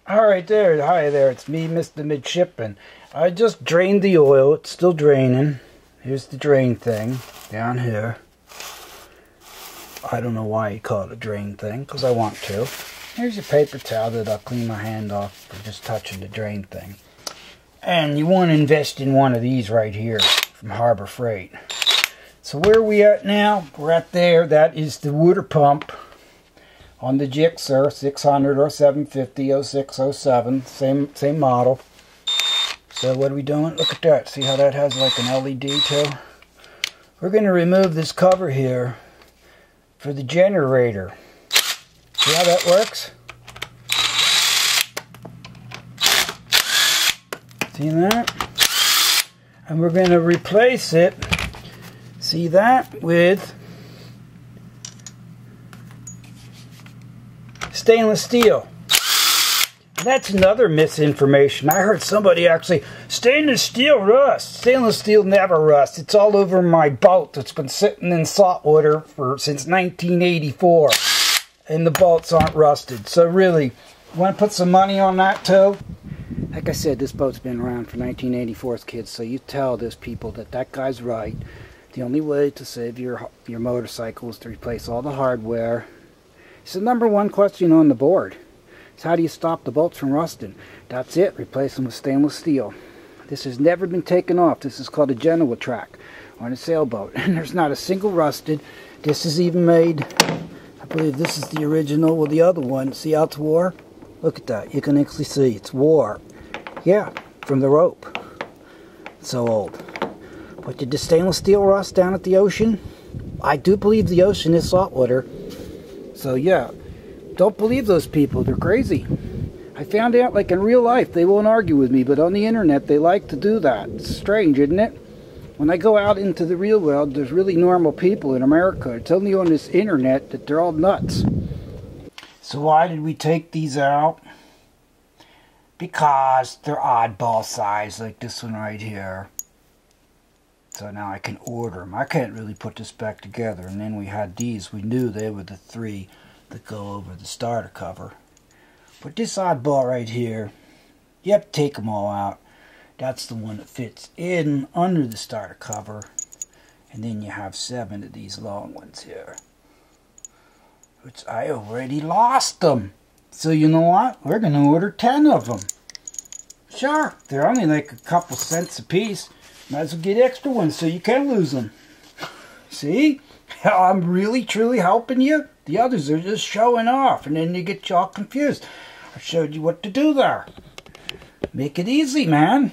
Alright there, hi there, it's me, Mr. Midshipman. I just drained the oil, it's still draining. Here's the drain thing, down here. I don't know why you call it a drain thing, because I want to. Here's your paper towel that I'll clean my hand off for just touching the drain thing. And you want to invest in one of these right here, from Harbor Freight. So where are we at now? We're at there, that is the water pump. On the GSX-R 600 or 750 0607, same model. So what are we doing? Look at that. See how that has like an LED too? We're going to remove this cover here for the generator. See how that works? See that? And we're going to replace it, see that, with stainless steel. That's another misinformation. I heard somebody actually, stainless steel rusts. Stainless steel never rusts. It's all over my boat that's been sitting in salt water since 1984. And the bolts aren't rusted. So really, you want to put some money on that too? Like I said, this boat's been around for 1984's kids, so you tell those people that guy's right. The only way to save your motorcycle is to replace all the hardware. It's the #1 question on the board. It's how do you stop the bolts from rusting? That's it. Replace them with stainless steel. This has never been taken off. This is called a Genoa track on a sailboat. And there's not a single rusted. This is even made, I believe this is the original with the other one. See how it's wore? Look at that. You can actually see it's wore. Yeah, from the rope. It's so old. But did the stainless steel rust down at the ocean? I do believe the ocean is saltwater. So yeah, don't believe those people. They're crazy. I found out, like in real life, they won't argue with me, but on the internet, they like to do that. It's strange, isn't it? When I go out into the real world, there's really normal people in America. It's only on this internet that they're all nuts. So why did we take these out? Because they're oddball size, like this one right here. So now I can order them. I can't really put this back together. And then we had these. We knew they were the 3 that go over the starter cover. But this oddball right here, you have to take them all out. That's the one that fits in under the starter cover. And then you have 7 of these long ones here, which I already lost them. So you know what? We're going to order 10 of them. Sure, they're only like a couple cents a piece. Might as well get extra ones so you can lose them. See? I'm really, truly helping you. The others are just showing off, and then you get you all confused. I showed you what to do there. Make it easy, man.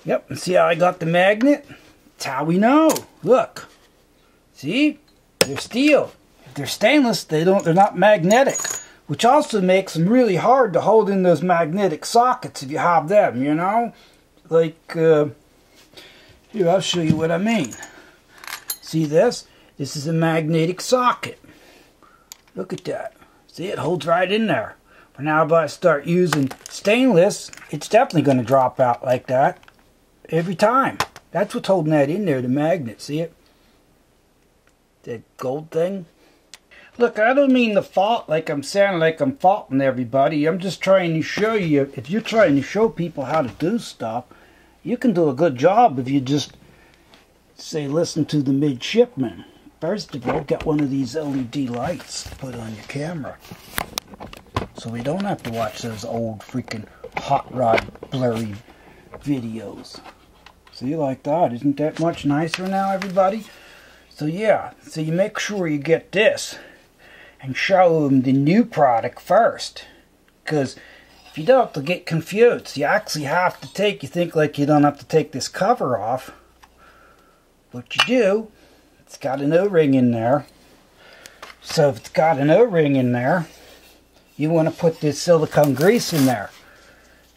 Yep, and see how I got the magnet? That's how we know. Look. See? They're steel. If they're stainless, they're not magnetic. Which also makes them really hard to hold in those magnetic sockets if you have them, you know? Like, here, I'll show you what I mean. See this? This is a magnetic socket. Look at that. See, it holds right in there. But now if I start using stainless, it's definitely going to drop out like that every time. That's what's holding that in there, the magnet. See it? That gold thing. Look, I don't mean to fault like I'm sounding like I'm faulting everybody. I'm just trying to show you, if you're trying to show people how to do stuff, you can do a good job if you just say, listen to the midshipman. First of all, get one of these LED lights put on your camera. So we don't have to watch those old freaking hot rod blurry videos. See, like that? Isn't that much nicer now, everybody? So yeah, so you make sure you get this and show them the new product first. Because if you don't, they'll get confused. You actually have to take, you think like you don't have to take this cover off. But you do. It's got an O-ring in there. So if it's got an O-ring in there, you want to put this silicone grease in there.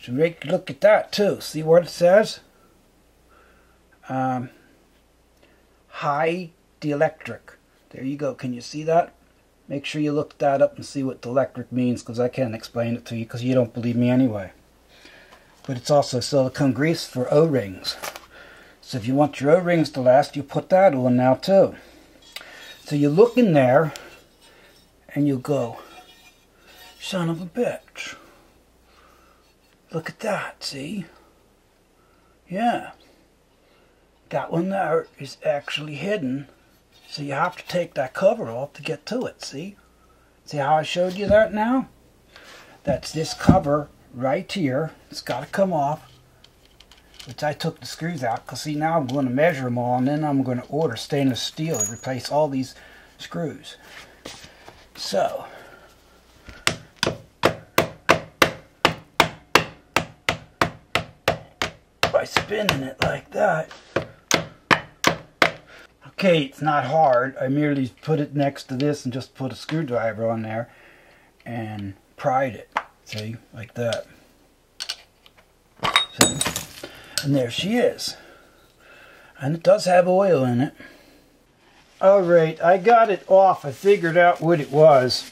So make look at that too. See what it says? High dielectric. There you go. Can you see that? Make sure you look that up and see what dielectric means, because I can't explain it to you because you don't believe me anyway. But it's also silicone grease for O-rings. So if you want your O-rings to last, you put that on now too. So you look in there and you go, Son of a bitch. Look at that, see? Yeah. That one there is actually hidden. So you have to take that cover off to get to it, see? See how I showed you that now? That's this cover right here. It's got to come off. Which I took the screws out, because see, now I'm going to measure them all, and then I'm going to order stainless steel to replace all these screws. So, by spinning it like that. Okay, it's not hard. I merely put it next to this and just put a screwdriver on there and pried it. See, like that. See? And there she is. And it does have oil in it. Alright, I got it off. I figured out what it was.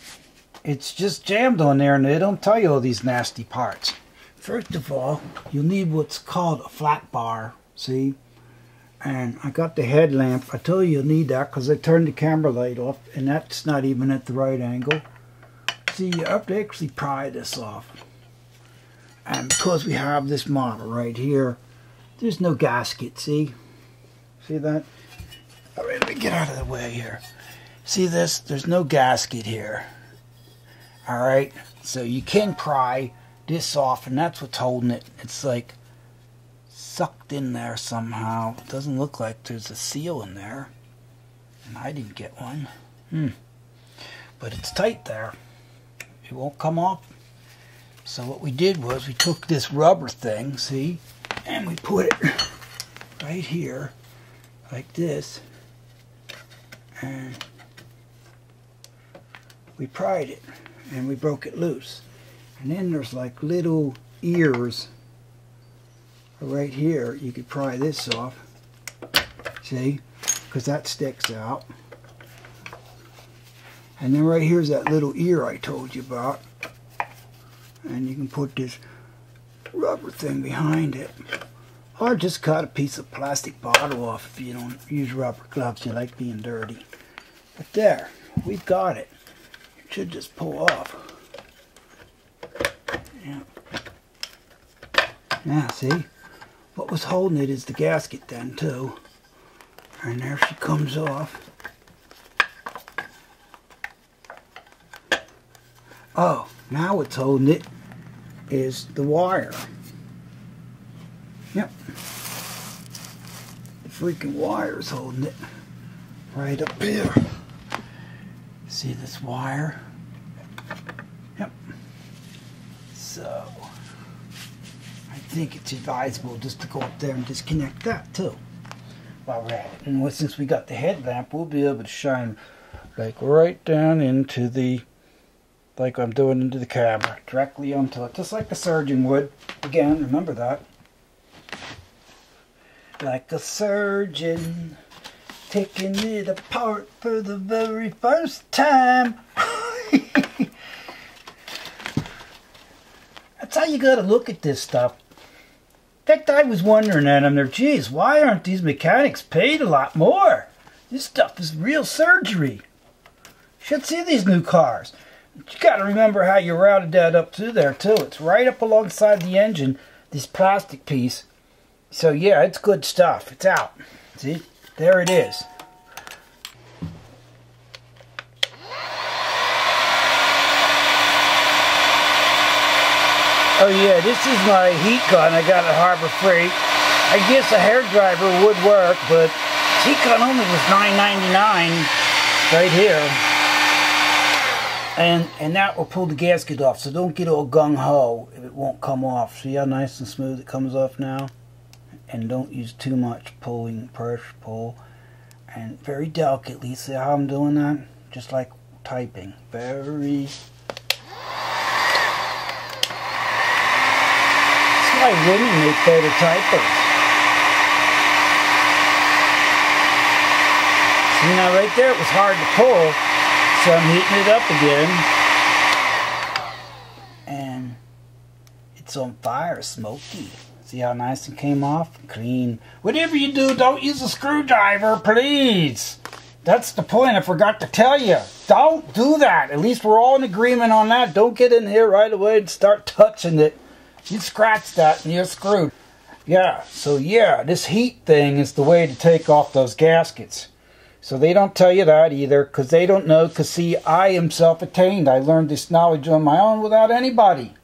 It's just jammed on there, and they don't tell you all these nasty parts. First of all, you'll need what's called a flat bar, see? And I got the headlamp. I told you you'll need that because I turned the camera light off, and that's not even at the right angle. See, you have to actually pry this off. And because we have this model right here, there's no gasket, see? See that? Alright, let me get out of the way here. See this? There's no gasket here. Alright, so you can pry this off, and that's what's holding it. It's like sucked in there somehow. It doesn't look like there's a seal in there. And I didn't get one. But it's tight there. It won't come off. So what we did was we took this rubber thing, see? And we put it right here, like this. And we pried it. And we broke it loose. And then there's like little ears right here. You could pry this off, see, because that sticks out. And then right here's that little ear I told you about, and you can put this rubber thing behind it, or just cut a piece of plastic bottle off if you don't use rubber gloves, you like being dirty. But there, we've got it. It should just pull off. Yeah. Now see, what was holding it is the gasket then too. And there she comes off. Oh, now what's holding it is the wire. Yep. The freaking wire is holding it. Right up here. See this wire? Yep. So, I think it's advisable just to go up there and disconnect that too while we're at it. And since we got the headlamp, we'll be able to shine like right down into the, like I'm doing into the camera, directly onto it, just like the surgeon would. Again, remember that. Like a surgeon, taking it apart for the very first time. That's how you gotta look at this stuff. In fact, I was wondering at them there, geez, why aren't these mechanics paid a lot more? This stuff is real surgery. You should see these new cars. But you gotta remember how you routed that up through there too. It's right up alongside the engine, this plastic piece. So yeah, it's good stuff. It's out. See? There it is. Oh yeah, this is my heat gun I got at Harbor Freight. I guess a hairdryer would work, but heat gun only was $9.99 right here. And that will pull the gasket off, so don't get all gung-ho if it won't come off. See how nice and smooth it comes off now? And don't use too much pulling, pressure pull. And very delicately, see how I'm doing that? Just like typing. Very... That's why women make better typers. See now right there it was hard to pull, so I'm heating it up again. And it's on fire, smoky. See how nice it came off? Clean. Whatever you do, don't use a screwdriver, please. That's the point. I forgot to tell you. Don't do that. At least we're all in agreement on that. Don't get in here right away and start touching it. You scratch that and you're screwed. Yeah, so yeah, this heat thing is the way to take off those gaskets. So they don't tell you that either, because they don't know. Because see, I am self-attained. I learned this knowledge on my own without anybody.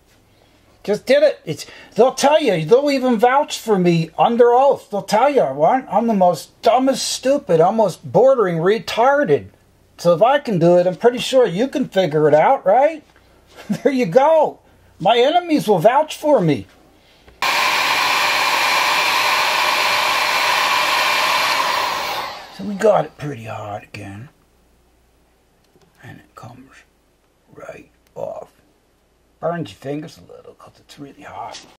Just did it. They'll tell you. They'll even vouch for me under oath. They'll tell you, I'm the most dumbest, stupid, almost bordering retarded. So if I can do it, I'm pretty sure you can figure it out, right? There you go. My enemies will vouch for me. So we got it pretty hot again. And it comes right off. Burns your fingers a little because it's really hot.